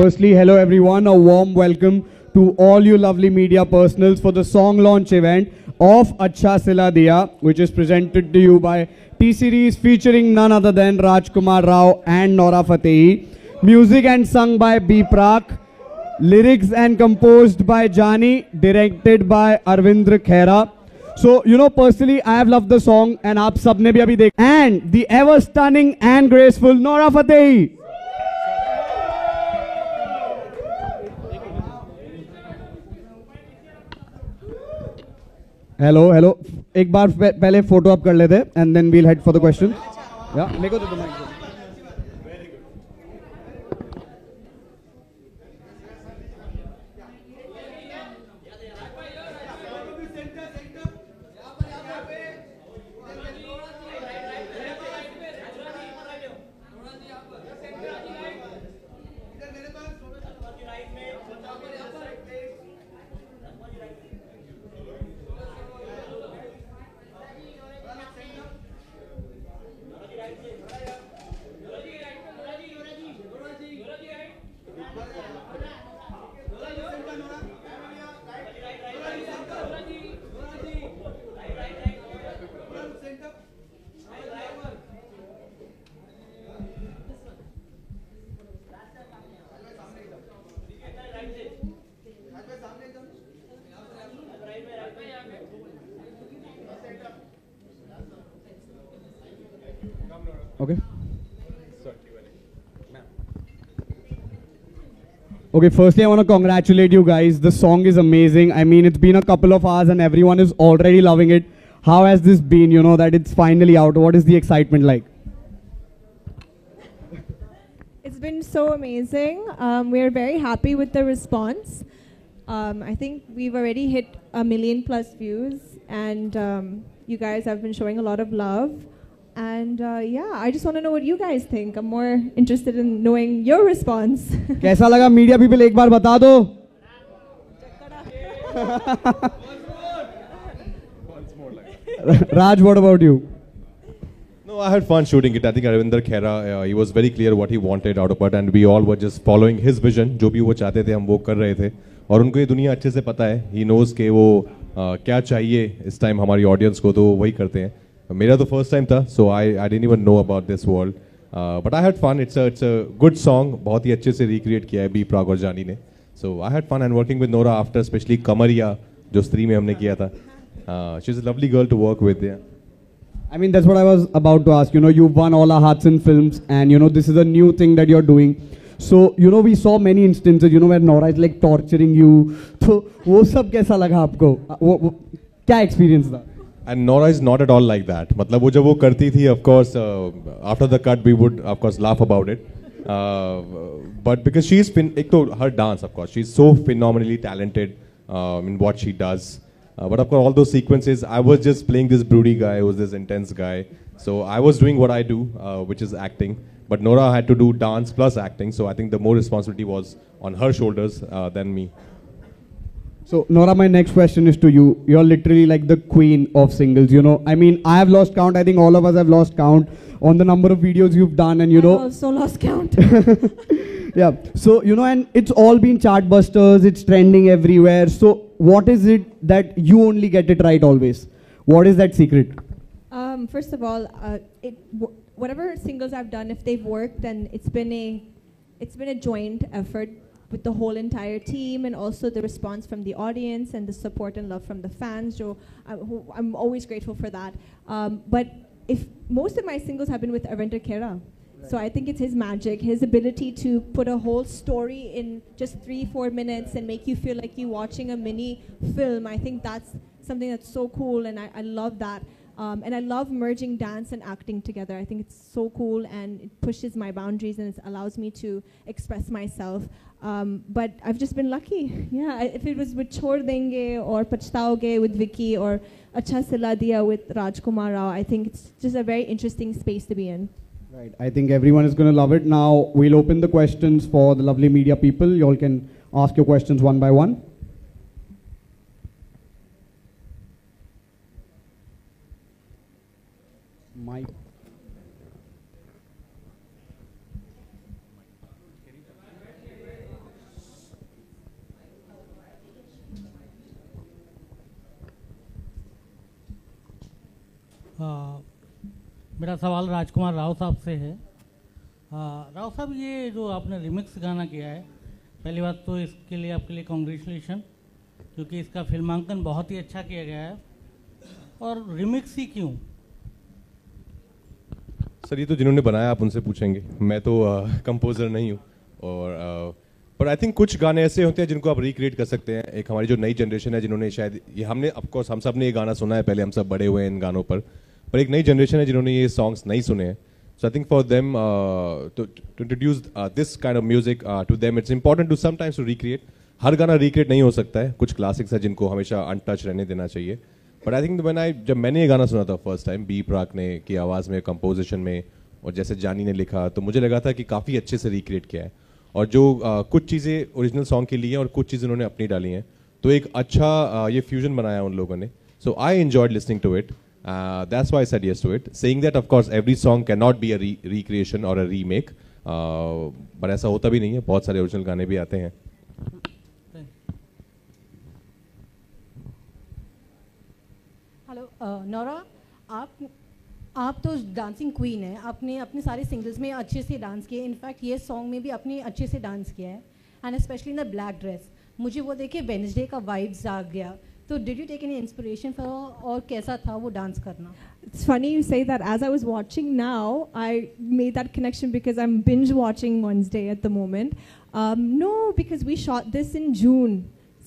firstly, hello everyone, a warm welcome to all you lovely media personals for the song launch event of Acha Sila Diya, which is presented to you by T-Series featuring none other than Rajkumar Rao and Nora Fatehi. Music and sung by B. Prak. Lyrics and composed by Jani, directed by Arvindra Khera. So, you know, personally, I have loved the song and aap sabne bhi abhi dekha. And the ever stunning and graceful Nora Fatehi. Hello, hello. एक बार पहले photo up कर लेते and then we'll head for the questions. Yeah, मेरे को दे दो mic. Okay. Okay, firstly, I want to congratulate you guys. The song is amazing. I mean, it's been a couple of hours and everyone is already loving it. How has this been, you know, that it's finally out? What is the excitement like? It's been so amazing. We're very happy with the response. I think we've already hit 1 million+ views, and you guys have been showing a lot of love. And yeah, I just want to know what you guys think. I'm more interested in knowing your response. कैसा लगा media people एक बार बता दो. Raj, what about you? No, I had fun shooting it. I think Arvinder Khera, he was very clear what he wanted out of it, and we all were just following his vision. जो भी वो चाहते थे हम वो कर रहे थे, और उनको ये दुनिया अच्छे से पता है. He knows कि वो क्या चाहिए इस time हमारी audience को, तो वही करते हैं. मेरा तो first time था, so I didn't even know about this world. But I had fun. It's a good song. बहुत ही अच्छे से recreate किया है B. Prak और जानी ने. So I had fun, and working with Nora after, especially Kamariya, जो स्त्री में हमने किया था. She's a lovely girl to work with. Yeah. I mean, that's what I was about to ask. You know, you've won all our hearts in films, and you know, this is a new thing that you're doing. So, you know, we saw many instances, you know, where Nora is like torturing you. So, वो सब कैसा लगा आपको? वो क्या experience था? And Nora is not at all like that. मतलब वो जब वो करती थी, of course, after the cut we would, of course, laugh about it. But because she's एक तो her dance, of course, she's so phenomenally talented in what she does. But of course, all those sequences, I was just playing this broody guy, who was this intense guy. So I was doing what I do, which is acting. But Nora had to do dance plus acting. So I think the more responsibility was on her shoulders than me. So Nora, my next question is to you. You're literally like the queen of singles, you know. I mean, I have lost count. I think all of us have lost count on the number of videos you've done, and you know. I also lost count. Yeah. So, you know, and it's all been chartbusters. It's trending everywhere. So what is it that you only get it right always? What is that secret? First of all, whatever singles I've done, if they've worked, then it's been a joint effort with the whole entire team, and also the response from the audience and the support and love from the fans. So I'm always grateful for that. But if most of my singles have been with Arvinder Khera. So I think it's his magic, his ability to put a whole story in just 3-4 minutes and make you feel like you're watching a mini film. I think that's something that's so cool, and I love that. And I love merging dance and acting together. I think it's so cool, and it pushes my boundaries, and it allows me to express myself. But I've just been lucky. Yeah, if it was with Chhod Denge or Pachtaoge with Vicky or Acha Sila Diya with Rajkumar Rao, I think it's just a very interesting space to be in. Right. I think everyone is going to love it. Now we'll open the questions for the lovely media people. You all can ask your questions one by one. Mike. मेरा सवाल राजकुमार राव साहब से है। राव साहब, ये जो आपने remix गाना किया है, पहली बात तो इसके लिए आपके लिए कॉन्ग्रेचुलेशन, क्योंकि इसका फिल्मांकन बहुत ही अच्छा किया गया है। और रिमिक्स ही क्यों? सर, ये तो जिन्होंने बनाया आप उनसे पूछेंगे, मैं तो कंपोजर नहीं हूँ। और पर आई थिंक कुछ गाने ऐसे होते हैं जिनको आप रिक्रिएट कर सकते हैं। एक हमारी जो नई जनरेशन है जिन्होंने शायद ये हमने ऑफकोर्स हम सब ने ये गाना सुना है, पहले हम सब बड़े हुए हैं इन गानों पर एक नई जनरेशन है जिन्होंने ये सॉन्ग्स नहीं सुने हैं। So I think for them to introduce this kind of music to them it's important to sometimes to recreate. हर गाना रिक्रिएट नहीं हो सकता है, कुछ क्लासिक्स है जिनको हमेशा अनटच रहने देना चाहिए। बट आई थिंक जब मैंने ये गाना सुना था फर्स्ट टाइम बी प्राक ने की आवाज़ में, कंपोजिशन में, और जैसे जानी ने लिखा, तो मुझे लगा था कि काफ़ी अच्छे से रिक्रिएट किया है। और जो कुछ चीज़ें ओरिजिनल सॉन्ग के लिए और कुछ चीज़ें उन्होंने अपनी डाली हैं, तो एक अच्छा ये फ्यूजन बनाया उन लोगों ने। So I enjoyed listening to it, that's why I said yes to it, saying that of course every song can not be a recreation और अ रीमेक, पर ऐसा होता भी नहीं है, बहुत सारे ओरिजिनल गाने भी आते हैं। हेलो नोरा, आप तो डांसिंग क्वीन है, आपने अपने सारे सिंगल्स में अच्छे से डांस किया, इनफैक्ट ये सॉन्ग में भी आपने अच्छे से डांस किया है, and specially in the black dress. मुझे वो देखे वेडनेसडे का वाइब्स आ गया। तो did you take any inspiration for, और कैसा था वो डांस करना? It's funny you say that. As I was watching now, I made that connection because I'm binge watching Wednesday at the moment. No, because we shot this in June.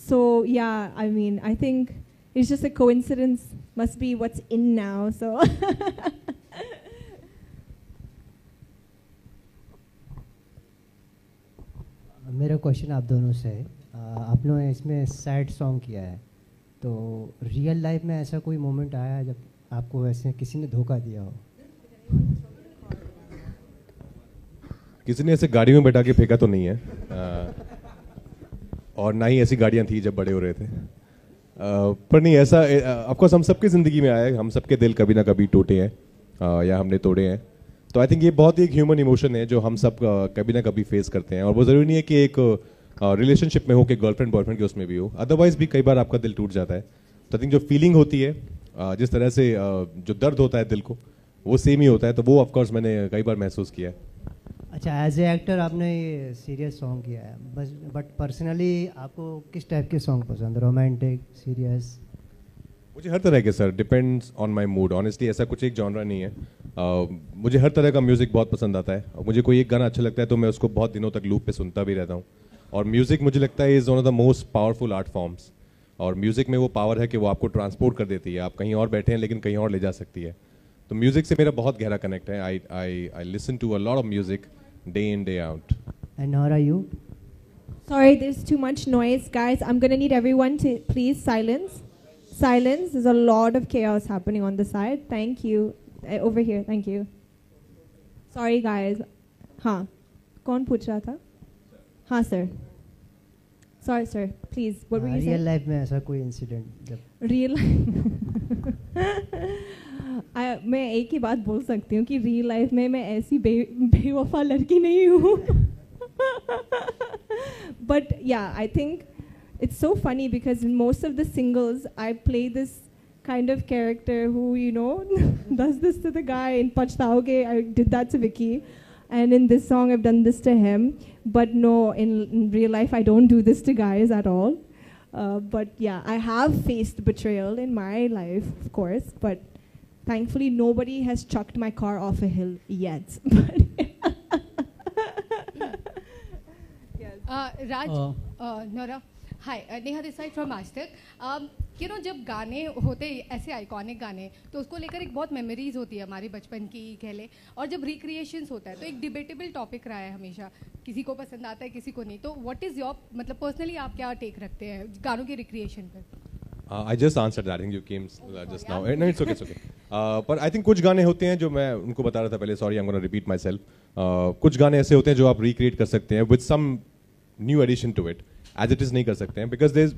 So yeah, I mean, I think it's just a coincidence. Must be what's in now. So. मेरा question आप दोनों से है। आप लोगों ने इसमें sad song किया है, तो रियल लाइफ में ऐसा कोई मोमेंट आया है जब आपको ऐसे किसी ने धोखा दिया हो? किसी ने ऐसे गाड़ी में बैठा के फेंका तो नहीं है, और ना ही ऐसी गाड़ियाँ थी जब बड़े हो रहे थे। पर नहीं, ऐसा ऑफकोर्स हम सबकी ज़िंदगी में आया है, हम सबके दिल कभी ना कभी टूटे हैं या हमने तोड़े हैं। तो आई थिंक ये बहुत ही एक ह्यूमन इमोशन है जो हम सब कभी ना कभी फेस करते हैं, और वो ज़रूरी नहीं है कि एक रिलेशनशिप में हो कि गर्लफ्रेंड बॉयफ्रेंड के उसमें भी हो, अदरवाइज भी कई बार आपका दिल टूट जाता है। तो आई थिंक जो फीलिंग होती है, जिस तरह से जो दर्द होता है दिल को, वो सेम ही होता है। तो वो ऑफकोर्स मैंने कई बार महसूस किया है। अच्छा, एज ए एक्टर आपने ये सीरियस सॉन्ग किया है, बस बट पर्सनली आपको किस टाइप के सॉन्ग पसंद, रोमांटिक, सीरियस? मुझे हर तरह के, sir, depends on my mood. Honestly ऐसा कुछ एक जॉनरा नहीं है। मुझे हर तरह का म्यूज़िक बहुत पसंद आता है, और मुझे कोई एक गाना अच्छा लगता है तो मैं उसको बहुत दिनों तक लूप पे सुनता भी रहता हूँ। और म्यूज़िक मुझे लगता है is one of the most powerful art forms, और म्यूज़िक में वो पावर है कि वो आपको ट्रांसपोर्ट कर देती है। आप कहीं और बैठे हैं लेकिन कहीं और ले जा सकती है। तो म्यूज़िक से मेरा बहुत गहरा कनेक्ट है। I listen to a lot of music day in day out. And how are you? Sorry, there's too much noise, guys. I'm gonna need everyone to please silence. Silence. There's a lot of chaos happening on the side. Thank you. Over here. Thank you. Sorry, guys. हाँ, कौन पूछ रहा था? हाँ, sir. Sorry, sir. Please. What were you saying? Real life में ऐसा कोई incident जब रियल मैं एक ही बात बोल सकती हूँ कि रियल लाइफ में मैं ऐसी बेवफा लड़की नहीं हूँ। But yeah, I think it's so funny because in most of the singles I play this kind of character who, you know, does this to the guy. In Pachtaoge, I did that to Vicky, and in this song I've done this to him. But no, in real life I don't do this to guys at all. But yeah, I have faced betrayal in my life, of course, but thankfully nobody has chucked my car off a hill yet. Raj, Nora, hi, Neha this side from Ashtak. You know, जब गाने होते ऐसे iconic गाने, तो उसको लेकर एक बहुत मेमोरीज होती है हमारे बचपन की कह ले, और जब रिक्रिएशंस होता है तो एक डिबेटेबल टॉपिक रहा है हमेशा, किसी को पसंद आता है किसी को नहीं। तो व्हाट इज़ योर, मतलब पर्सनली आप क्या टेक रखते हैं गानों के रिक्रिएशन पर? I just answered that. I think you came just now. No, it's okay, it's okay. पर I think कुछ गाने होते हैं जो मैं उनको बता रहा था पहले, sorry, I'm going to repeat myself. कुछ गाने ऐसे होते हैं जो आप recreate कर सकते हैं with some new addition to it. As it is नहीं कर सकते हैं because there's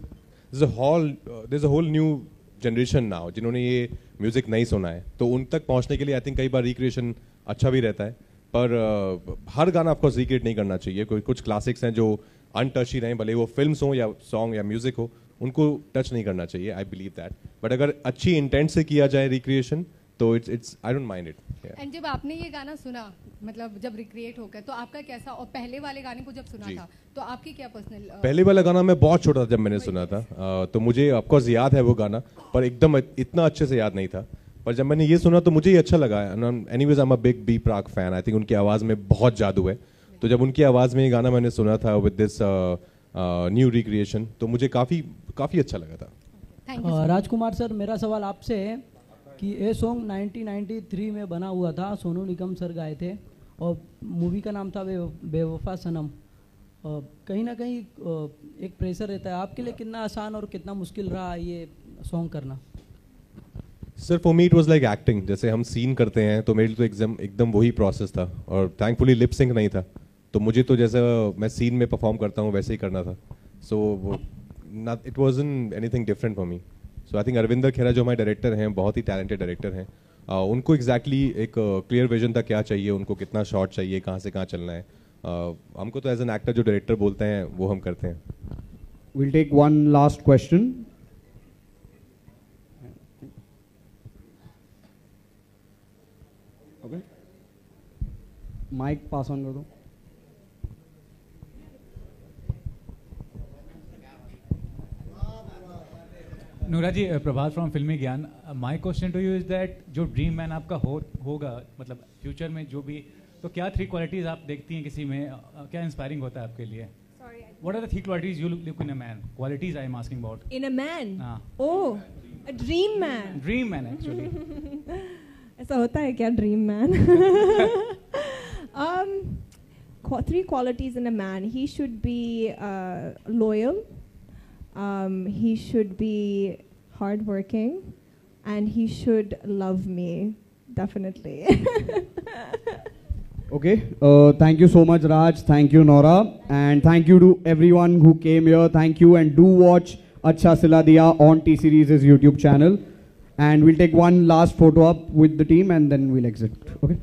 a whole new generation now जिन्होंने ये म्यूजिक नहीं सुना है, तो उन तक पहुंचने के लिए आई थिंक कई बार रिक्रिएशन अच्छा भी रहता है। पर हर गाना आपको रिक्रिएट नहीं करना चाहिए। कोई कुछ क्लासिक्स हैं जो अनटच ही रहें, भले वो फिल्म्स हो या सॉन्ग या म्यूजिक हो, उनको टच नहीं करना चाहिए। I believe that. बट अगर अच्छी इंटेंट से किया जाए रिक्रिएशन, तो it's I don't mind it. And जब आपने ये गाना सुना, मतलब जब रिक्रिएट होकर, तो आपका कैसा, और पहले वाले गाने को जब सुना था तो आपकी क्या पर्सनल? पहले वाला गाना मैं बहुत छोटा था जब मैंने सुना था, तो मुझे ऑफकोर्स याद है वो गाना, पर एकदम इतना अच्छे से याद नहीं था। पर जब मैंने ये सुना तो मुझे ये अच्छा लगा। Anyways I am a big B Praak fan. I think उनकी आवाज़ में बहुत जादू है। तो जब उनकी आवाज़ में ये गाना मैंने सुना था विद दिस न्यू रिक्रिएशन, तो मुझे काफ़ी अच्छा लगा था। Thank you. राजकुमार सर, मेरा सवाल आपसे है कि ये सॉन्ग 1993 में बना हुआ था, सोनू निगम सर गाए थे और मूवी का नाम था बेवफा सनम। कहीं ना कहीं एक प्रेशर रहता है, आपके लिए कितना आसान और कितना मुश्किल रहा ये सॉन्ग करना? Sir for me it was like acting. जैसे हम सीन करते हैं तो मेरे लिए तो एकदम वही प्रोसेस था, और थैंकफुली लिप सिंक नहीं था, तो मुझे तो जैसे मैं सीन में परफॉर्म करता हूँ वैसे ही करना था। So it wasn't anything different for me. So I think Arvinder Khera जो हमारे डायरेक्टर हैं, बहुत ही टैलेंटेड डायरेक्टर हैं, उनको एग्जैक्टली एक क्लियर विजन था क्या चाहिए, उनको कितना शॉट चाहिए, कहाँ से कहाँ चलना है। हमको तो एज एन एक्टर जो डायरेक्टर बोलते हैं वो हम करते हैं। We'll take one last question. Okay. Mic pass on कर दो। नूरा जी, प्रभात from Filmy Gyan. My question to you is that जो ड्रीम मैन आपका होगा, मतलब फ्यूचर में जो भी, तो क्या 3 क्वालिटीज आप देखती हैं किसी में, क्या इंस्पायरिंग होता है आपके लिए? What are the 3 qualities you look in a man? Qualities I am asking about. In a man? हाँ. Oh, a dream man. Dream man actually. ऐसा होता है क्या dream man? 3 qualities in a man. He should be loyal. He should be hardworking, and he should love me definitely. Okay, thank you so much Raj, thank you Nora, and thank you to everyone who came here. Thank you, and do watch Acha Sila Diya on T-Series' YouTube channel, and we'll take one last photo up with the team and then we'll exit. Okay.